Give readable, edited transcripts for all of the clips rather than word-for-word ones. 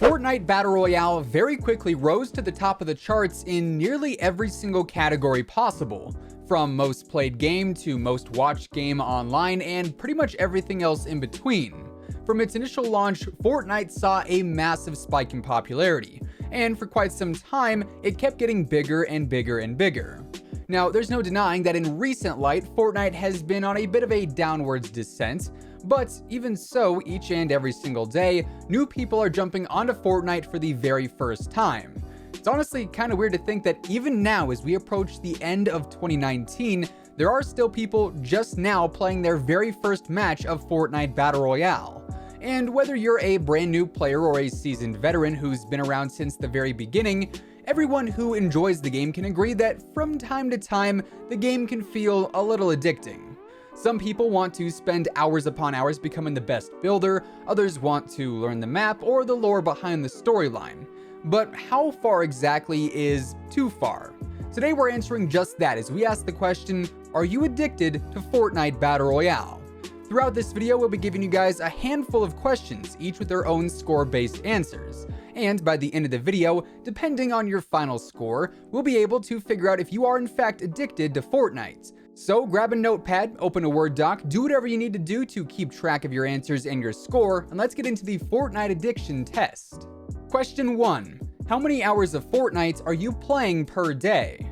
Fortnite Battle Royale very quickly rose to the top of the charts in nearly every single category possible, from most played game to most watched game online and pretty much everything else in between. From its initial launch, Fortnite saw a massive spike in popularity, and for quite some time, it kept getting bigger and bigger and bigger. Now, there's no denying that in recent light, Fortnite has been on a bit of a downwards descent, but even so, each and every single day, new people are jumping onto Fortnite for the very first time. It's honestly kind of weird to think that even now, as we approach the end of 2019, there are still people just now playing their very first match of Fortnite Battle Royale. And whether you're a brand new player or a seasoned veteran who's been around since the very beginning, everyone who enjoys the game can agree that from time to time, the game can feel a little addicting. Some people want to spend hours upon hours becoming the best builder, others want to learn the map or the lore behind the storyline. But how far exactly is too far? Today we're answering just that as we ask the question, are you addicted to Fortnite Battle Royale? Throughout this video, we'll be giving you guys a handful of questions, each with their own score-based answers. And by the end of the video, depending on your final score, we'll be able to figure out if you are in fact addicted to Fortnite. So grab a notepad, open a Word doc, do whatever you need to do to keep track of your answers and your score, and let's get into the Fortnite addiction test. Question 1. How many hours of Fortnite are you playing per day?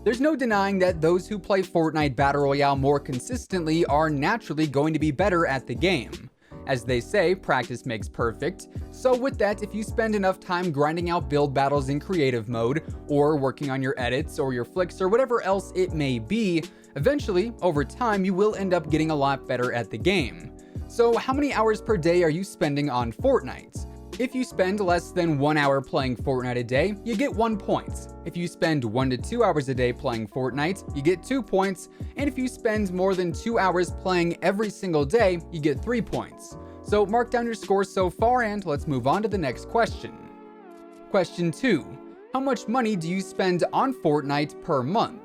There's no denying that those who play Fortnite Battle Royale more consistently are naturally going to be better at the game. As they say, practice makes perfect. So with that, if you spend enough time grinding out build battles in creative mode, or working on your edits or your flicks or whatever else it may be, eventually, over time, you will end up getting a lot better at the game. So how many hours per day are you spending on Fortnite? If you spend less than 1 hour playing Fortnite a day, you get 1 point. If you spend 1 to 2 hours a day playing Fortnite, you get 2 points. And if you spend more than 2 hours playing every single day, you get 3 points. So mark down your scores so far and let's move on to the next question. Question 2. How much money do you spend on Fortnite per month?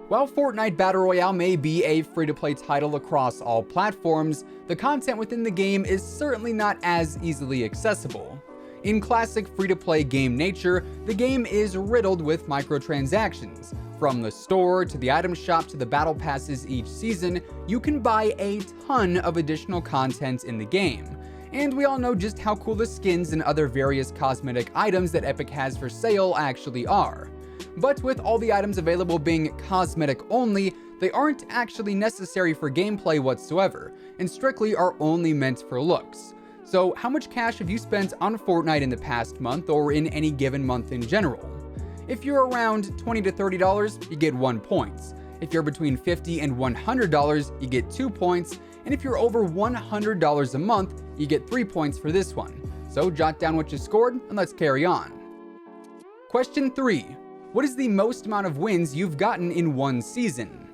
While Fortnite Battle Royale may be a free-to-play title across all platforms, the content within the game is certainly not as easily accessible. In classic free-to-play game nature, the game is riddled with microtransactions. From the store to the item shop to the battle passes each season, you can buy a ton of additional content in the game. And we all know just how cool the skins and other various cosmetic items that Epic has for sale actually are. But with all the items available being cosmetic only, they aren't actually necessary for gameplay whatsoever, and strictly are only meant for looks. So how much cash have you spent on Fortnite in the past month or in any given month in general? If you're around $20 to $30, you get 1 point. If you're between $50 and $100, you get 2 points. And if you're over $100 a month, you get 3 points for this one. So jot down what you scored and let's carry on. Question 3. What is the most amount of wins you've gotten in one season?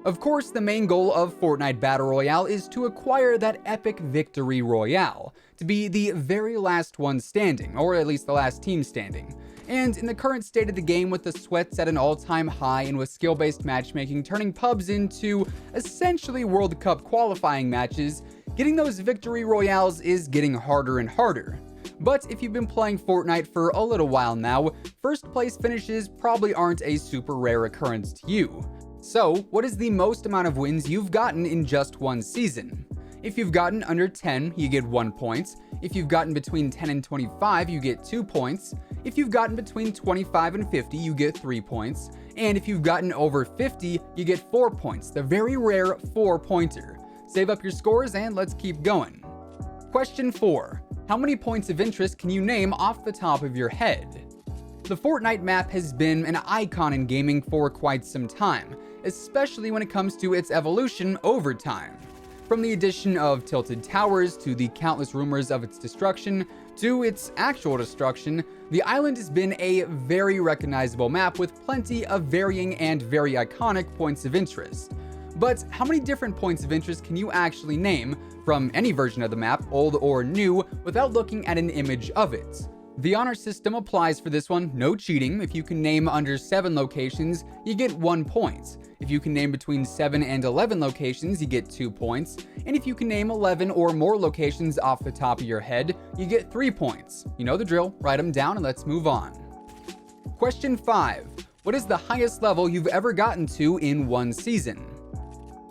Of course, the main goal of Fortnite Battle Royale is to acquire that epic victory royale, to be the very last one standing, or at least the last team standing. And in the current state of the game, with the sweats at an all-time high and with skill-based matchmaking turning pubs into essentially World Cup qualifying matches, getting those victory royales is getting harder and harder. But if you've been playing Fortnite for a little while now, first place finishes probably aren't a super rare occurrence to you. So, what is the most amount of wins you've gotten in just one season? If you've gotten under 10, you get 1 point. If you've gotten between 10 and 25, you get 2 points. If you've gotten between 25 and 50, you get 3 points. And if you've gotten over 50, you get 4 points, the very rare 4-pointer. Save up your scores and let's keep going. Question 4. How many points of interest can you name off the top of your head? The Fortnite map has been an icon in gaming for quite some time, especially when it comes to its evolution over time. From the addition of tilted towers to the countless rumors of its destruction to its actual destruction, the island has been a very recognizable map with plenty of varying and very iconic points of interest. But how many different points of interest can you actually name from any version of the map, old or new, without looking at an image of it? The honor system applies for this one, no cheating. If you can name under 7 locations, you get 1 point. If you can name between 7 and 11 locations, you get 2 points. And if you can name 11 or more locations off the top of your head, you get 3 points. You know the drill, write them down and let's move on. Question 5. What is the highest level you've ever gotten to in one season?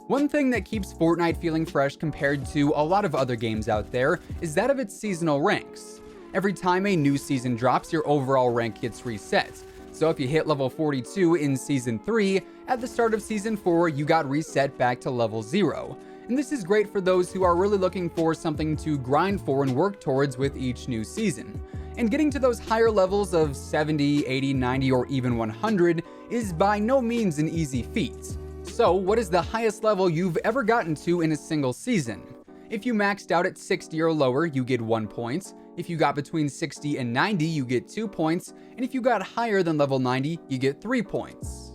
One thing that keeps Fortnite feeling fresh compared to a lot of other games out there is that of its seasonal ranks. Every time a new season drops, your overall rank gets reset. So if you hit level 42 in Season 3, at the start of Season 4, you got reset back to level 0. And this is great for those who are really looking for something to grind for and work towards with each new season. And getting to those higher levels of 70, 80, 90, or even 100 is by no means an easy feat. So what is the highest level you've ever gotten to in a single season? If you maxed out at 60 or lower, you get 1 point. If you got between 60 and 90, you get 2 points. And if you got higher than level 90, you get 3 points.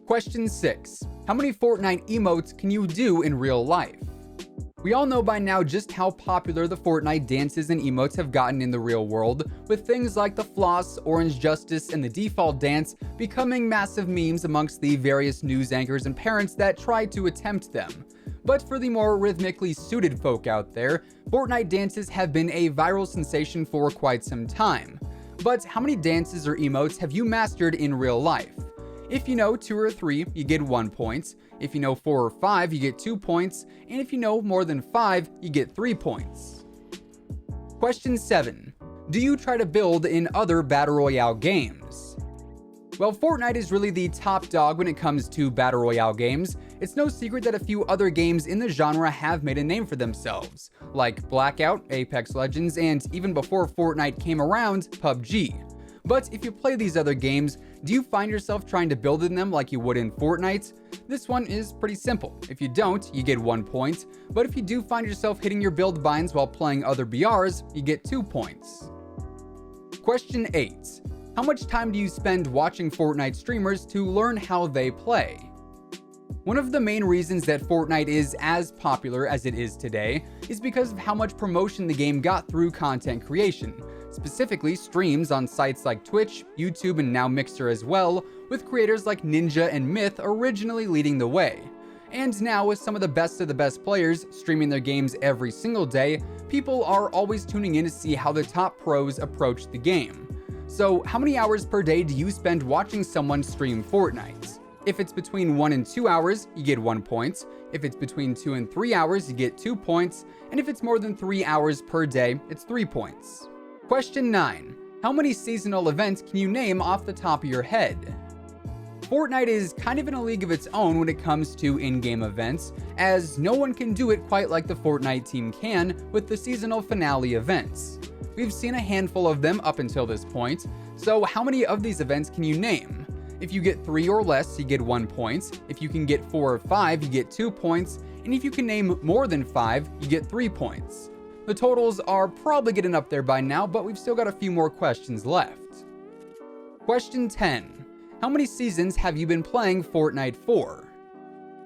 Question 6. How many Fortnite emotes can you do in real life? We all know by now just how popular the Fortnite dances and emotes have gotten in the real world, with things like the floss, orange justice, and the default dance becoming massive memes amongst the various news anchors and parents that try to attempt them. But for the more rhythmically suited folk out there, Fortnite dances have been a viral sensation for quite some time. But how many dances or emotes have you mastered in real life? If you know 2 or 3, you get 1 point. If you know 4 or 5, you get 2 points. And if you know more than 5, you get 3 points. Question 7. Do you try to build in other Battle Royale games? Well, Fortnite is really the top dog when it comes to Battle Royale games. It's no secret that a few other games in the genre have made a name for themselves, like Blackout, Apex Legends, and even before Fortnite came around, PUBG. But if you play these other games, do you find yourself trying to build in them like you would in Fortnite? This one is pretty simple. If you don't, you get 1 point, but if you do find yourself hitting your build binds while playing other BRs, you get 2 points. Question 8. How much time do you spend watching Fortnite streamers to learn how they play? One of the main reasons that Fortnite is as popular as it is today is because of how much promotion the game got through content creation, specifically streams on sites like Twitch, YouTube, and now Mixer as well, with creators like Ninja and Myth originally leading the way. And now with some of the best players streaming their games every single day, people are always tuning in to see how the top pros approach the game. So how many hours per day do you spend watching someone stream Fortnite? If it's between 1 and 2 hours, you get 1 point. If it's between 2 and 3 hours, you get 2 points. And if it's more than 3 hours per day, it's 3 points. Question 9. How many seasonal events can you name off the top of your head? Fortnite is kind of in a league of its own when it comes to in-game events, as no one can do it quite like the Fortnite team can with the seasonal finale events. We've seen a handful of them up until this point, so how many of these events can you name? If you get 3 or less, you get 1 point. If you can get 4 or 5, you get 2 points. And if you can name more than 5, you get 3 points. The totals are probably getting up there by now, but we've still got a few more questions left. Question 10. How many seasons have you been playing Fortnite for?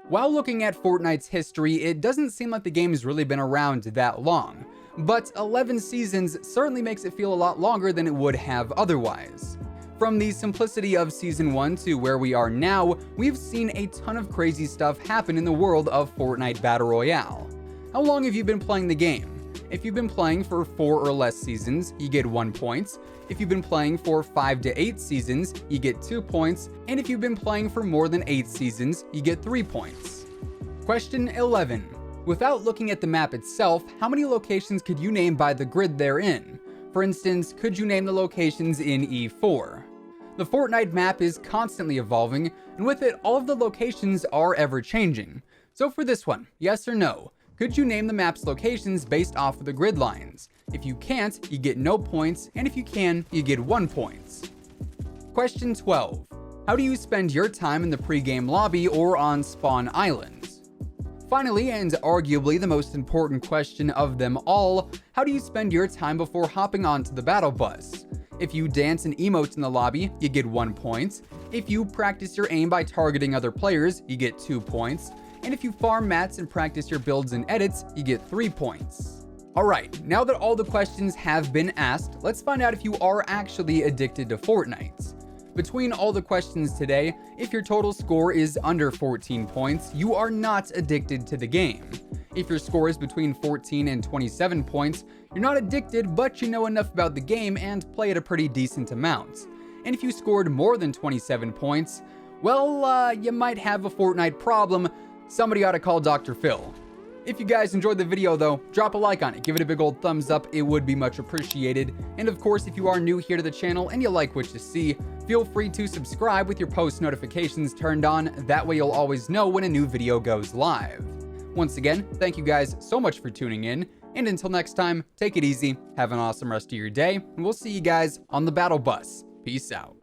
While looking at Fortnite's history, it doesn't seem like the game has really been around that long. But 11 seasons certainly makes it feel a lot longer than it would have otherwise. From the simplicity of Season 1 to where we are now, we've seen a ton of crazy stuff happen in the world of Fortnite Battle Royale. How long have you been playing the game? If you've been playing for 4 or less seasons, you get 1 point. If you've been playing for 5 to 8 seasons, you get 2 points. And if you've been playing for more than 8 seasons, you get 3 points. Question 11. Without looking at the map itself, how many locations could you name by the grid they're in? For instance, could you name the locations in E4? The Fortnite map is constantly evolving, and with it, all of the locations are ever changing. So for this one, yes or no, could you name the map's locations based off of the grid lines? If you can't, you get no points, and if you can, you get 1 point. Question 12. How do you spend your time in the pregame lobby or on Spawn Island? Finally, and arguably the most important question of them all, how do you spend your time before hopping onto the battle bus? If you dance and emote in the lobby, you get 1 point. If you practice your aim by targeting other players, you get 2 points. And if you farm mats and practice your builds and edits, you get 3 points. Alright, now that all the questions have been asked, let's find out if you are actually addicted to Fortnite. Between all the questions today, if your total score is under 14 points, you are not addicted to the game. If your score is between 14 and 27 points, you're not addicted, but you know enough about the game and play at a pretty decent amount. And if you scored more than 27 points, well, you might have a Fortnite problem. Somebody ought to call Dr. Phil. If you guys enjoyed the video though, drop a like on it, give it a big old thumbs up, it would be much appreciated. And of course, if you are new here to the channel and you like what you see, feel free to subscribe with your post notifications turned on, that way you'll always know when a new video goes live. Once again, thank you guys so much for tuning in, and until next time, take it easy, have an awesome rest of your day, and we'll see you guys on the battle bus. Peace out.